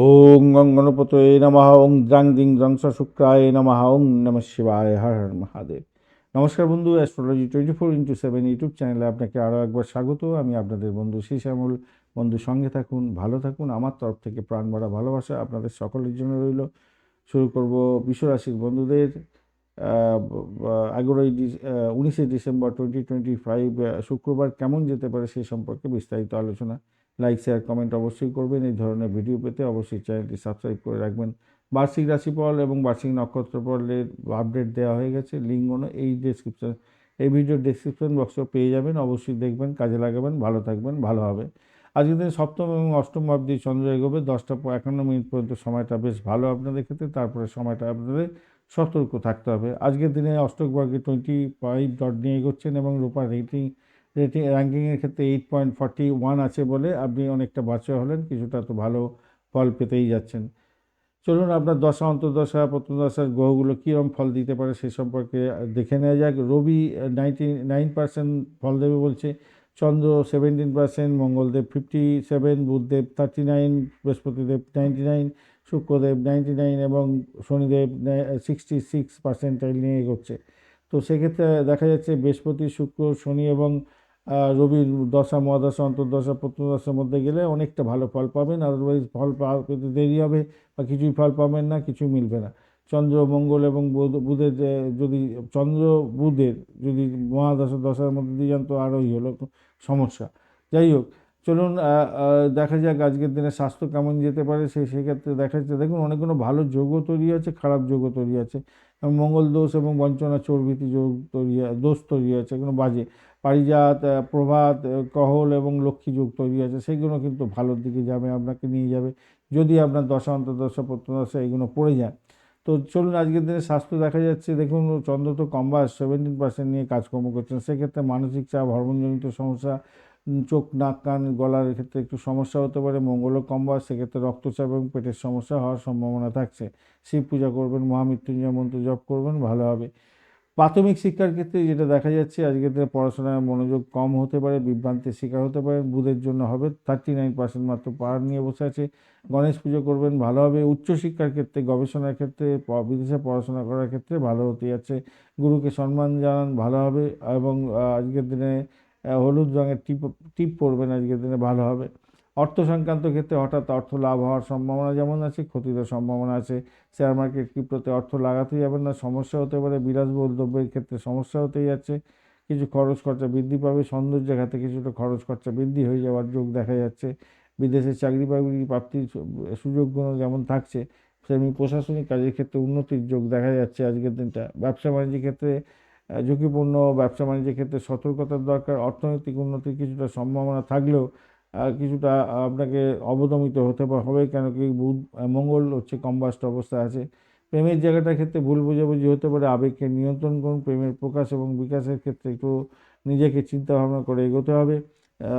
ওং গং গণপতয়ে নমঃ ওং দ্রাং দিং দ্রংস শুক্রায় নমঃ ওং নমঃ শিবায় হর হর মহাদেব। নমস্কার বন্ধু, অ্যাস্ট্রোলজি 24x7 ইউটিউব চ্যানেলে আপনাকে আরও একবার স্বাগত। আমি আপনাদের বন্ধু শ্যামল। বন্ধু সঙ্গে থাকুন, ভালো থাকুন। আমার তরফ থেকে প্রাণ ভরা ভালোবাসা আপনাদের সকলের জন্য রইল। শুরু করব বিশ্বরাশির বন্ধুদের 19শে ডিসেম্বর 2025 শুক্রবার কেমন যেতে পারে সেই সম্পর্কে বিস্তারিত আলোচনা। লাইক শেয়ার কমেন্ট অবশ্যই করবেন। এই ধরনের ভিডিও পেতে অবশ্যই চ্যানেলটি সাবস্ক্রাইব করে রাখবেন। বার্ষিক রাশিফল এবং বার্ষিক নক্ষত্রফলের আপডেট দেওয়া হয়ে গেছে, লিঙ্কগুলো এই ভিডিওর ডেসক্রিপশন বক্সে পেয়ে যাবেন। অবশ্যই দেখবেন, কাজে লাগাবেন। ভালো থাকবেন, ভালো হবে। আজকের দিন সপ্তম এবং অষ্টম ভাব দিয়ে চন্দ্র এগোবে। 10টা 51 মিনিট পর্যন্ত সময়টা বেশ ভালো আপনাদের ক্ষেত্রে। তারপরে সময়টা আপনাদের সতর্ক থাকতে হবে। আজকের দিনে অষ্টক বর্গে 25 ডট নিয়ে এগোচ্ছেন এবং রূপার র্যাঙ্কিংয়ের ক্ষেত্রে 8.41 আছে বলে আপনি অনেকটা বাঁচা হলেন, কিছুটা তো ভালো ফল পেতেই যাচ্ছেন। চলুন আপনার দশা অন্তর্দশা প্রত্যদশার গ্রহগুলো কীরকম ফল দিতে পারে সে সম্পর্কে দেখে নেওয়া যাক। রবি 99% ফল দেবে বলছে, চন্দ্র 17%, মঙ্গলদেব 57, বুধদেব 39, বৃহস্পতিদেব 99, শুক্রদেব 99 এবং শনিদেব 66% নিয়ে এগোচ্ছে। তো সেক্ষেত্রে দেখা যাচ্ছে বৃহস্পতি, শুক্র, শনি এবং রবির দশা মহাদশা অন্তর্দশা প্রত্যদশার মধ্যে গেলে অনেকটা ভালো ফল পাবেন। আদারওয়াইজ ফল পাওয়া পেতে দেরি হবে বা কিছুই ফল পাবেন না, কিছুই মিলবে না। চন্দ্র, মঙ্গল এবং বুধের যদি চন্দ্র বুধের যদি দশার মধ্যে দিয়ে যান তো আরোই হলো সমস্যা। যাই হোক, চলুন দেখা যাক আজকের দিনে স্বাস্থ্য কেমন যেতে পারে সেক্ষেত্রে দেখা যাচ্ছে। দেখুন, অনেকগুলো ভালো যোগও তৈরি আছে, খারাপ যোগও তৈরি আছে। মঙ্গল দোষ এবং বঞ্চনা চর্বিতি যোগ দোষ তৈরি আছে, এগুলো বাজে। পারিজাত, প্রভাত, কহল এবং লক্ষ্মী যোগ তৈরি আছে, সেগুলো কিন্তু ভালোর দিকে যাবে, আপনাকে নিয়ে যাবে যদি আপনার দশা অন্তর্দশা প্রত্যদশা এগুলো পড়ে যায়। তো চলুন আজকের দিনে স্বাস্থ্য দেখা যাচ্ছে। দেখুন, চন্দ্র তো কম্বাস 17% নিয়ে কাজকর্ম করছেন, সেক্ষেত্রে মানসিক চাপ, হরমোনজনিত সমস্যা, চোখ নাক কান গলার ক্ষেত্রে একটু সমস্যা হতে পারে। মঙ্গল কম্বাস, সেক্ষেত্রে রক্তচাপ এবং পেটের সমস্যা হওয়ার সম্ভাবনা থাকছে। শিব পূজা করবেন, মহামৃত্যুঞ্জয় মন্ত্র জপ করবেন, ভালো হবে। প্রাথমিক শিক্ষার ক্ষেত্রে যেটা দেখা যাচ্ছে, আজকের দিনে পড়াশোনায় মনোযোগ কম হতে পারে, বিভ্রান্তির শিকার হতে পারে। বুধের জন্য হবে 39% মাত্র পাওয়ার নিয়ে বসে আছে। গণেশ পুজো করবেন, ভালো হবে। উচ্চশিক্ষার ক্ষেত্রে, গবেষণার ক্ষেত্রে, বিদেশে পড়াশোনা করার ক্ষেত্রে ভালো হতে যাচ্ছে। গুরুকে সম্মান জানান, ভালো হবে। এবং আজকের দিনে হলুদ রঙের টিপ পরবেন, আজকের দিনে ভালো হবে। অর্থ সংক্রান্ত ক্ষেত্রে হঠাৎ অর্থ লাভ হওয়ার সম্ভাবনা যেমন আছে, ক্ষতিরও সম্ভাবনা আছে। শেয়ার মার্কেট ক্রিপ্টোতে অর্থ লাগাতে যাবেন না, সমস্যা হতে পারে। বিলাসবহুল দ্রব্যের ক্ষেত্রে সমস্যা হতেই যাচ্ছে, কিছু খরচ খরচা বৃদ্ধি পাবে। সৌন্দর্য খাতে কিছুটা খরচ খরচা বৃদ্ধি হয়ে যাওয়ার যোগ দেখা যাচ্ছে। বিদেশে চাকরি বাকরি প্রাপ্তির সুযোগগুলো যেমন থাকছে, তেমনি প্রশাসনিক কাজের ক্ষেত্রে উন্নতির যোগ দেখা যাচ্ছে আজকের দিনটা। ব্যবসা বাণিজ্যের ক্ষেত্রে ঝুঁকিপূর্ণ, ব্যবসা বাণিজ্যের ক্ষেত্রে সতর্কতার দরকার। অর্থনৈতিক উন্নতির কিছুটা সম্ভাবনা থাকলেও কিছুটা আপনাকে অবদমিত হতে হবে, কেন কি বুধ মঙ্গল হচ্ছে কম্বাস্ট অবস্থায় আছে। প্রেমের জায়গাটার ক্ষেত্রে ভুল বোঝাবুঝি হতে পারে, আবেগকে নিয়ন্ত্রণ করুন। প্রেমের প্রকাশ এবং বিকাশের ক্ষেত্রে একটু নিজেকে চিন্তা ভাবনা করে এগোতে হবে।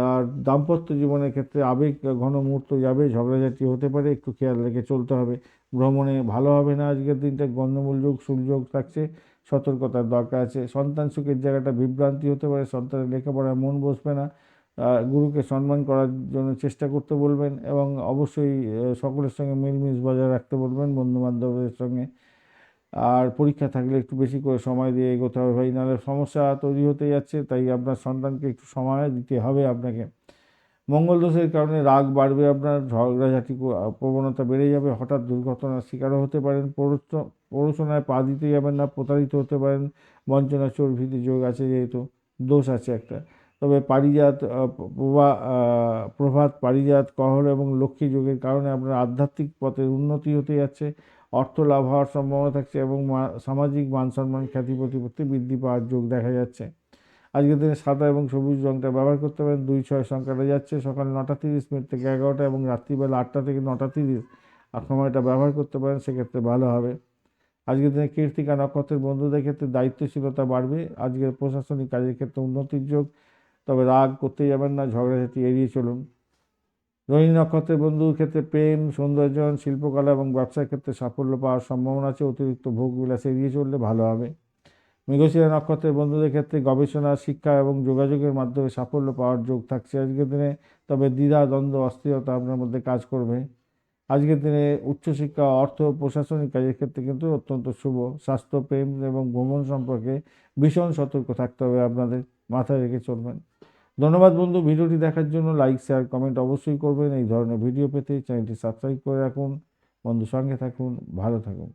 আর দাম্পত্য জীবনের ক্ষেত্রে আবেগ ঘন মুহূর্ত যাবে, ঝগড়াঝাটি হতে পারে, একটু খেয়াল রেখে চলতে হবে। ভ্রমণে ভালো হবে না আজকের দিনটা, গণ্ডমূল যোগ সুযোগ থাকছে, সতর্কতার দরকার আছে। সন্তান সুখের জায়গাটা বিভ্রান্তি হতে পারে, সন্তানের লেখাপড়ায় মন বসবে না। গুরুকে সম্মান করার জন্য চেষ্টা করতে বলবেন এবং অবশ্যই সকলের সঙ্গে মিলমিশ বজায় রাখতে বলবেন, বন্ধুবান্ধবদের সঙ্গে। আর পরীক্ষা থাকলে একটু বেশি করে সময় দিয়ে এগোতে হবে ভাই, নাহলে সমস্যা তৈরি হতে যাচ্ছে। তাই আপনার সন্তানকে একটু সময় দিতে হবে আপনাকে। মঙ্গল দোষের কারণে রাগ বাড়বে, আপনার ঝগড়াঝাটি প্রবণতা বেড়ে যাবে। হঠাৎ দুর্ঘটনার শিকারও হতে পারেন। প্ররোচনায় পা দিতে যাবেন না, প্রতারিত হতে পারেন। বঞ্চনা চর্বিতি যোগ আছে, যেহেতু দোষ আছে একটা। তবে পারিজাত প্রভাত, পারিজাত, কহল এবং লক্ষ্মী যোগের কারণে আপনার আধ্যাত্মিক পথের উন্নতি হতে যাচ্ছে। অর্থ লাভ হওয়ার সম্ভাবনা থাকছে এবং সামাজিক মান সম্মান খ্যাতি প্রতিপত্তি বৃদ্ধি পাওয়ার যোগ দেখা যাচ্ছে। আজকের দিনে সাদা এবং সবুজ রঙটা ব্যবহার করতে পারেন। 2-6 সংখ্যাটা যাচ্ছে সকাল 9:30 থেকে 11টা এবং রাত্রিবেলা 8টা থেকে 9:30 সময়টা ব্যবহার করতে পারেন, সেক্ষেত্রে ভালো হবে। আজকের দিনে কৃত্তিকা নক্ষত্রের বন্ধুদের ক্ষেত্রে দায়িত্বশীলতা বাড়বে। আজকের প্রশাসনিক কাজের ক্ষেত্রে উন্নতির যোগ, তবে রাগ করতে যাবেন না, ঝগড়াঝাটি এড়িয়ে চলুন। রোহিণী নক্ষত্রের বন্ধুর ক্ষেত্রে প্রেম, সৌন্দর্যায়ন, শিল্পকলা এবং ব্যবসার ক্ষেত্রে সাফল্য পাওয়ার সম্ভাবনা আছে। অতিরিক্ত ভোগ বিলাস এড়িয়ে চললে ভালো হবে। মৃগশিরা নক্ষত্রের বন্ধুদের ক্ষেত্রে গবেষণা, শিক্ষা এবং যোগাযোগের মাধ্যমে সাফল্য পাওয়ার যোগ থাকছে আজকের দিনে, তবে দ্বিধা দ্বন্দ্ব অস্থিরতা আপনার মধ্যে কাজ করবে। আজকের দিনে উচ্চশিক্ষা, অর্থ, প্রশাসনিক কাজের ক্ষেত্রে কিন্তু অত্যন্ত শুভ। স্বাস্থ্য, প্রেম এবং ভ্রমণ সম্পর্কে ভীষণ সতর্ক থাকতে হবে আপনাদের, মাথায় রেখে চলবেন। ধন্যবাদ বন্ধু, ভিডিওটি দেখার জন্য। লাইক, শেয়ার, কমেন্ট অবশ্যই করবেন। এই ধরনের ভিডিও পেতে চ্যানেলটি সাবস্ক্রাইব করে রাখুন। বন্ধু, সঙ্গে থাকুন, ভালো থাকুন।